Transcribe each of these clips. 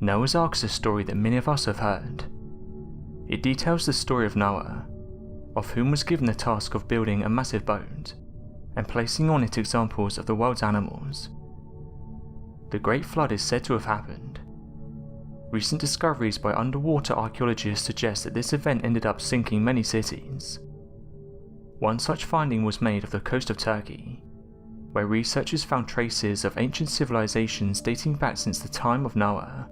Noah's Ark is a story that many of us have heard. It details the story of Noah, of whom was given the task of building a massive boat and placing on it examples of the world's animals. The Great Flood is said to have happened. Recent discoveries by underwater archaeologists suggest that this event ended up sinking many cities. One such finding was made of the coast of Turkey, where researchers found traces of ancient civilizations dating back since the time of Noah.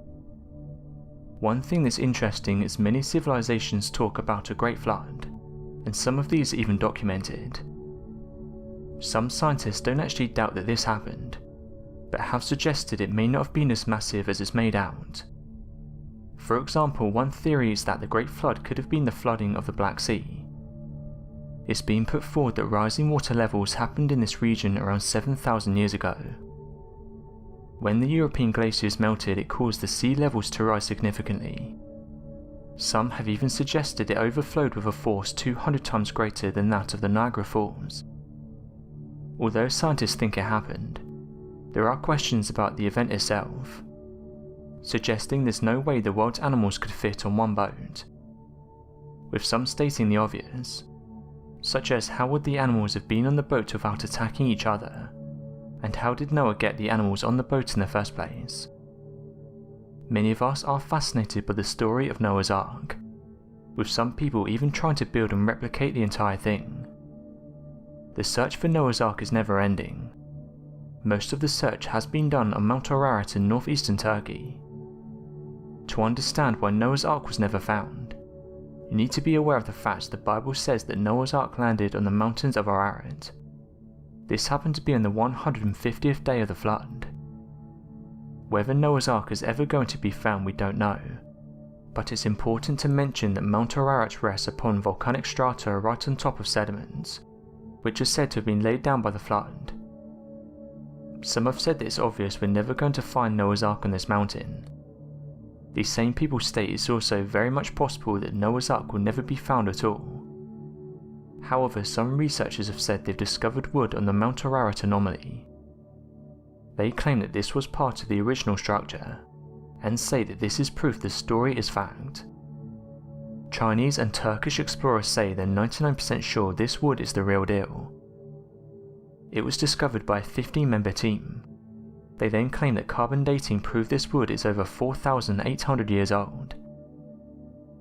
One thing that's interesting is many civilizations talk about a Great Flood, and some of these are even documented. Some scientists don't actually doubt that this happened, but have suggested it may not have been as massive as it's made out. For example, one theory is that the Great Flood could have been the flooding of the Black Sea. It's been put forward that rising water levels happened in this region around 7,000 years ago. When the European glaciers melted, it caused the sea levels to rise significantly. Some have even suggested it overflowed with a force 200 times greater than that of the Niagara Falls. Although scientists think it happened, there are questions about the event itself, suggesting there's no way the world's animals could fit on one boat, with some stating the obvious, such as how would the animals have been on the boat without attacking each other, and how did Noah get the animals on the boat in the first place? Many of us are fascinated by the story of Noah's Ark, with some people even trying to build and replicate the entire thing. The search for Noah's Ark is never ending. Most of the search has been done on Mount Ararat in northeastern Turkey. To understand why Noah's Ark was never found, you need to be aware of the fact the Bible says that Noah's Ark landed on the mountains of Ararat. This happened to be on the 150th day of the flood. Whether Noah's Ark is ever going to be found we don't know, but it's important to mention that Mount Ararat rests upon volcanic strata right on top of sediments, which are said to have been laid down by the flood. Some have said that it's obvious we're never going to find Noah's Ark on this mountain. These same people state it's also very much possible that Noah's Ark will never be found at all. However, some researchers have said they've discovered wood on the Mount Ararat anomaly. They claim that this was part of the original structure, and say that this is proof the story is fact. Chinese and Turkish explorers say they're 99% sure this wood is the real deal. It was discovered by a 15-member team. They then claim that carbon dating proved this wood is over 4,800 years old.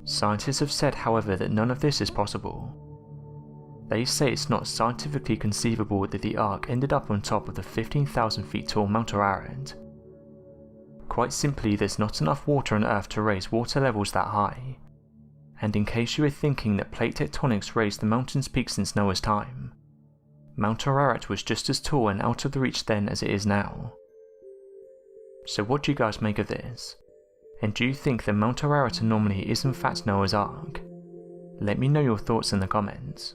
Scientists have said, however, that none of this is possible. They say it's not scientifically conceivable that the Ark ended up on top of the 15,000 feet tall Mount Ararat. Quite simply, there's not enough water on Earth to raise water levels that high. And in case you were thinking that plate tectonics raised the mountain's peak since Noah's time, Mount Ararat was just as tall and out of the reach then as it is now. So what do you guys make of this? And do you think the Mount Ararat anomaly is in fact Noah's Ark? Let me know your thoughts in the comments.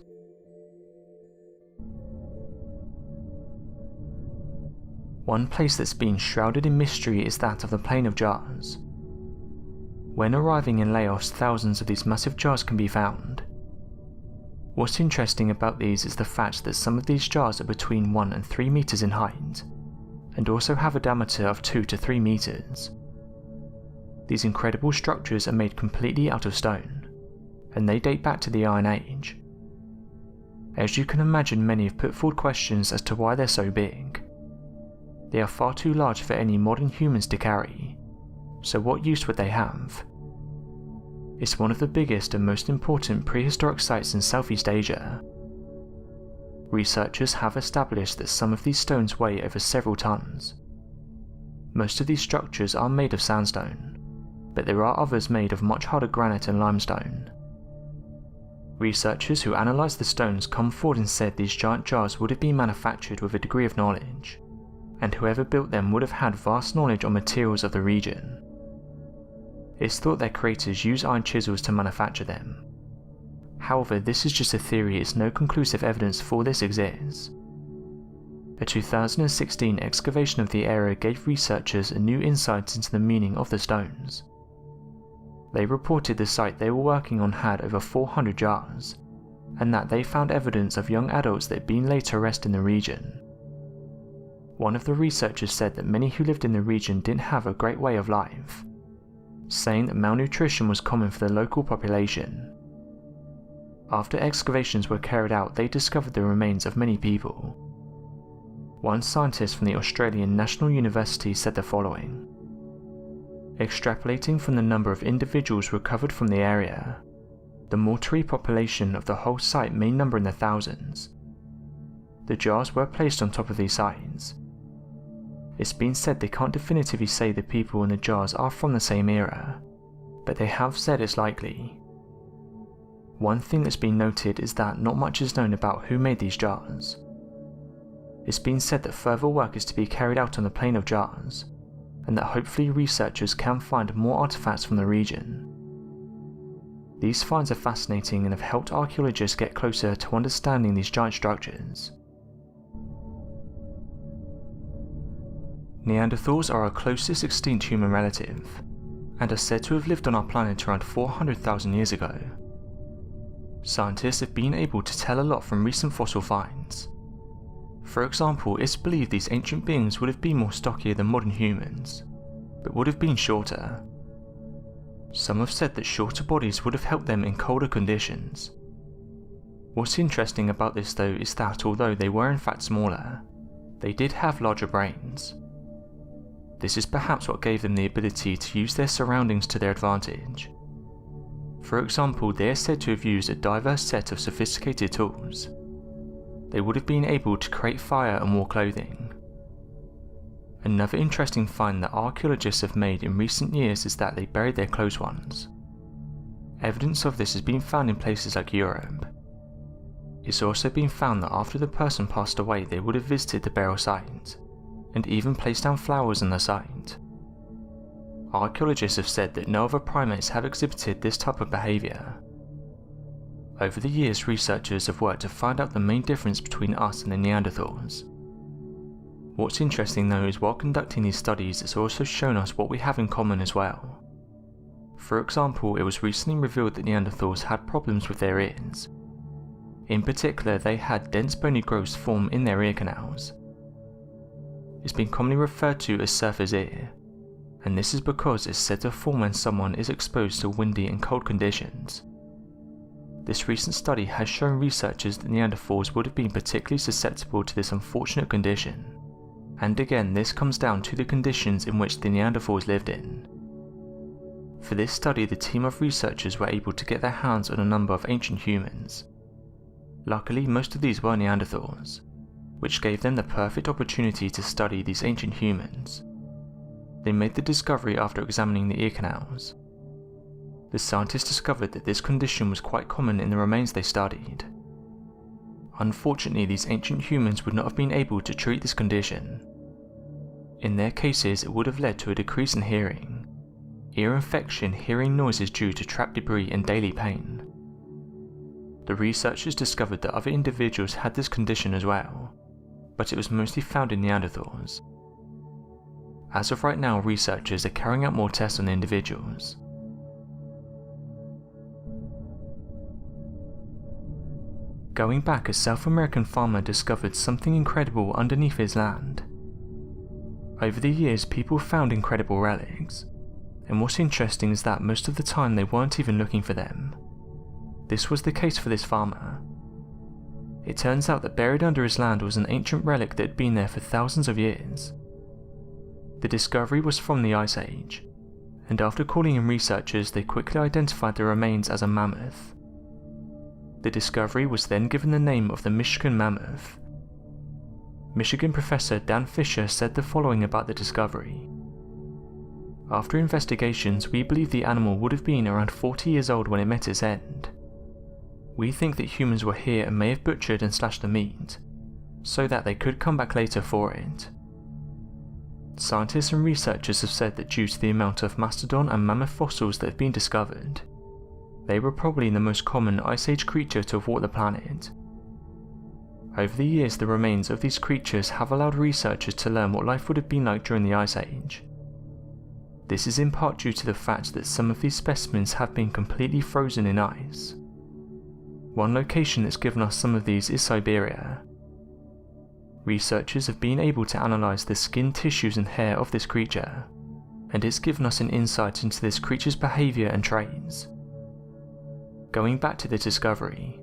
One place that's been shrouded in mystery is that of the Plain of Jars. When arriving in Laos, thousands of these massive jars can be found. What's interesting about these is the fact that some of these jars are between 1 and 3 meters in height, and also have a diameter of 2 to 3 meters. These incredible structures are made completely out of stone, and they date back to the Iron Age. As you can imagine, many have put forward questions as to why they're so big. They are far too large for any modern humans to carry, so what use would they have? It's one of the biggest and most important prehistoric sites in Southeast Asia. Researchers have established that some of these stones weigh over several tons. Most of these structures are made of sandstone, but there are others made of much harder granite and limestone. Researchers who analysed the stones come forward and said these giant jars would have been manufactured with a degree of knowledge, and whoever built them would have had vast knowledge on materials of the region. It's thought their creators used iron chisels to manufacture them. However, this is just a theory, as no conclusive evidence for this exists. A 2016 excavation of the area gave researchers a new insight into the meaning of the stones. They reported the site they were working on had over 400 jars, and that they found evidence of young adults that had been laid to rest in the region. One of the researchers said that many who lived in the region didn't have a great way of life, saying that malnutrition was common for the local population. After excavations were carried out, they discovered the remains of many people. One scientist from the Australian National University said the following: "Extrapolating from the number of individuals recovered from the area, the mortuary population of the whole site may number in the thousands. The jars were placed on top of these sites. It's been said they can't definitively say the people in the jars are from the same era, but they have said it's likely. One thing that's been noted is that not much is known about who made these jars. It's been said that further work is to be carried out on the plane of jars, and that hopefully researchers can find more artifacts from the region. These finds are fascinating and have helped archaeologists get closer to understanding these giant structures." Neanderthals are our closest extinct human relative, and are said to have lived on our planet around 400,000 years ago. Scientists have been able to tell a lot from recent fossil finds. For example, it's believed these ancient beings would have been more stockier than modern humans, but would have been shorter. Some have said that shorter bodies would have helped them in colder conditions. What's interesting about this though is that although they were in fact smaller, they did have larger brains. This is perhaps what gave them the ability to use their surroundings to their advantage. For example, they are said to have used a diverse set of sophisticated tools. They would have been able to create fire and wore clothing. Another interesting find that archaeologists have made in recent years is that they buried their closed ones. Evidence of this has been found in places like Europe. It's also been found that after the person passed away they would have visited the burial site, and even placed down flowers on the site. Archaeologists have said that no other primates have exhibited this type of behaviour. Over the years, researchers have worked to find out the main difference between us and the Neanderthals. What's interesting though is while conducting these studies, it's also shown us what we have in common as well. For example, it was recently revealed that Neanderthals had problems with their ears. In particular, they had dense bony growths form in their ear canals. It's been commonly referred to as surfer's ear, and this is because it's said to form when someone is exposed to windy and cold conditions. This recent study has shown researchers that Neanderthals would have been particularly susceptible to this unfortunate condition, and again this comes down to the conditions in which the Neanderthals lived in. For this study, the team of researchers were able to get their hands on a number of ancient humans. Luckily, most of these were Neanderthals, which gave them the perfect opportunity to study these ancient humans. They made the discovery after examining the ear canals. The scientists discovered that this condition was quite common in the remains they studied. Unfortunately, these ancient humans would not have been able to treat this condition. In their cases, it would have led to a decrease in hearing, ear infection, hearing noises due to trapped debris, and daily pain. The researchers discovered that other individuals had this condition as well, but it was mostly found in Neanderthals. As of right now, researchers are carrying out more tests on the individuals. Going back, a South American farmer discovered something incredible underneath his land. Over the years, people found incredible relics, and what's interesting is that most of the time they weren't even looking for them. This was the case for this farmer. It turns out that buried under his land was an ancient relic that had been there for thousands of years. The discovery was from the Ice Age, and after calling in researchers, they quickly identified the remains as a mammoth. The discovery was then given the name of the Michigan mammoth. Michigan professor Dan Fisher said the following about the discovery. "After investigations, we believe the animal would have been around 40 years old when it met its end. We think that humans were here and may have butchered and slashed the meat, so that they could come back later for it." Scientists and researchers have said that due to the amount of mastodon and mammoth fossils that have been discovered, they were probably the most common Ice Age creature to have walked the planet. Over the years, the remains of these creatures have allowed researchers to learn what life would have been like during the Ice Age. This is in part due to the fact that some of these specimens have been completely frozen in ice. One location that's given us some of these is Siberia. Researchers have been able to analyse the skin, tissues and hair of this creature, and it's given us an insight into this creature's behaviour and traits. Going back to the discovery,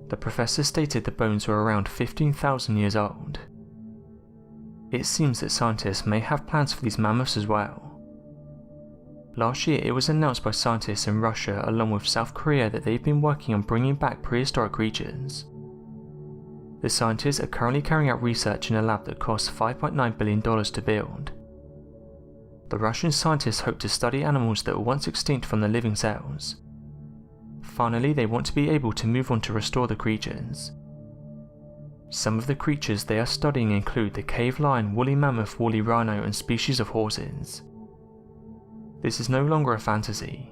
the professor stated the bones were around 15,000 years old. It seems that scientists may have plans for these mammoths as well. Last year it was announced by scientists in Russia along with South Korea that they've been working on bringing back prehistoric creatures. The scientists are currently carrying out research in a lab that costs $5.9 billion to build. The Russian scientists hope to study animals that were once extinct from the living cells. Finally, they want to be able to move on to restore the creatures. Some of the creatures they are studying include the cave lion, woolly mammoth, woolly rhino, and species of horses. This is no longer a fantasy.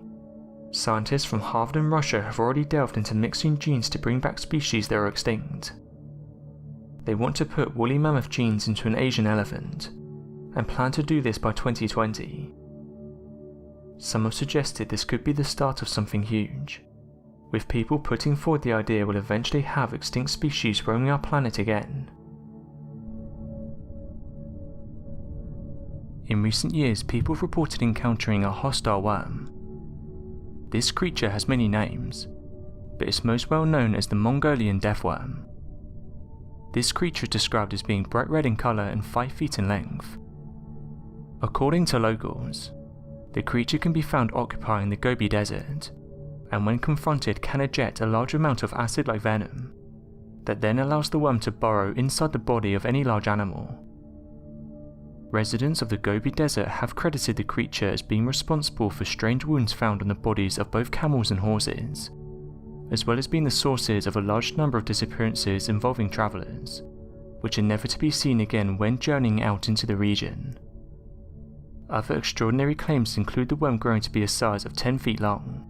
Scientists from Harvard and Russia have already delved into mixing genes to bring back species that are extinct. They want to put woolly mammoth genes into an Asian elephant, and plan to do this by 2020. Some have suggested this could be the start of something huge, with people putting forward the idea we'll eventually have extinct species roaming our planet again. In recent years, people have reported encountering a hostile worm. This creature has many names, but it's most well known as the Mongolian deathworm. This creature is described as being bright red in colour and 5 feet in length. According to locals, the creature can be found occupying the Gobi Desert, and when confronted can eject a large amount of acid-like venom that then allows the worm to burrow inside the body of any large animal. Residents of the Gobi Desert have credited the creature as being responsible for strange wounds found on the bodies of both camels and horses, as well as being the sources of a large number of disappearances involving travellers, which are never to be seen again when journeying out into the region. Other extraordinary claims include the worm growing to be a size of 10 feet long,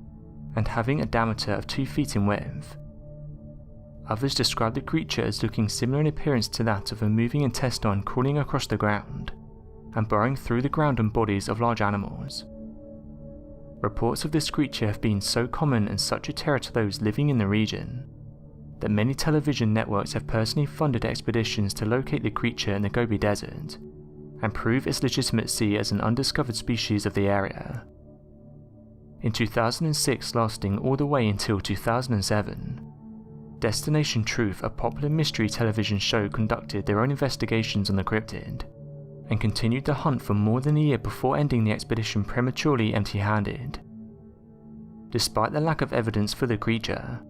and having a diameter of 2 feet in width. Others describe the creature as looking similar in appearance to that of a moving intestine crawling across the ground, and burrowing through the ground and bodies of large animals. Reports of this creature have been so common and such a terror to those living in the region, that many television networks have personally funded expeditions to locate the creature in the Gobi Desert, and prove its legitimacy as an undiscovered species of the area. In 2006, lasting all the way until 2007, Destination Truth, a popular mystery television show, conducted their own investigations on the cryptid, and continued the hunt for more than a year before ending the expedition prematurely empty-handed. Despite the lack of evidence for the creature,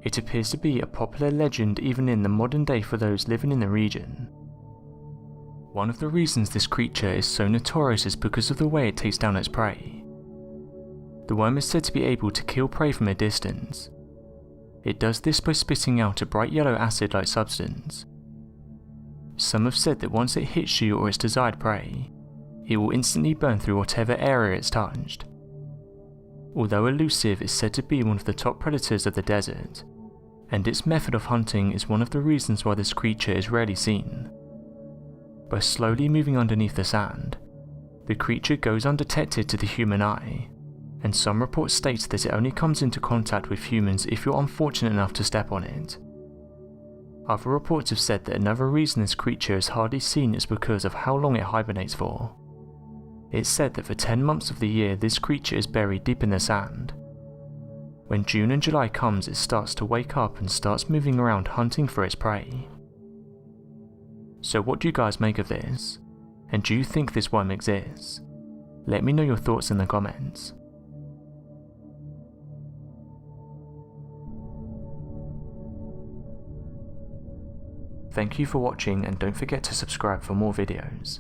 it appears to be a popular legend even in the modern day for those living in the region. One of the reasons this creature is so notorious is because of the way it takes down its prey. The worm is said to be able to kill prey from a distance. It does this by spitting out a bright yellow acid-like substance. Some have said that once it hits you or its desired prey, it will instantly burn through whatever area it's touched. Although elusive, it's said to be one of the top predators of the desert, and its method of hunting is one of the reasons why this creature is rarely seen. By slowly moving underneath the sand, the creature goes undetected to the human eye, and some reports state that it only comes into contact with humans if you're unfortunate enough to step on it. Other reports have said that another reason this creature is hardly seen is because of how long it hibernates for. It's said that for 10 months of the year this creature is buried deep in the sand. When June and July comes, it starts to wake up and starts moving around hunting for its prey. So what do you guys make of this? And do you think this worm exists? Let me know your thoughts in the comments. Thank you for watching, and don't forget to subscribe for more videos.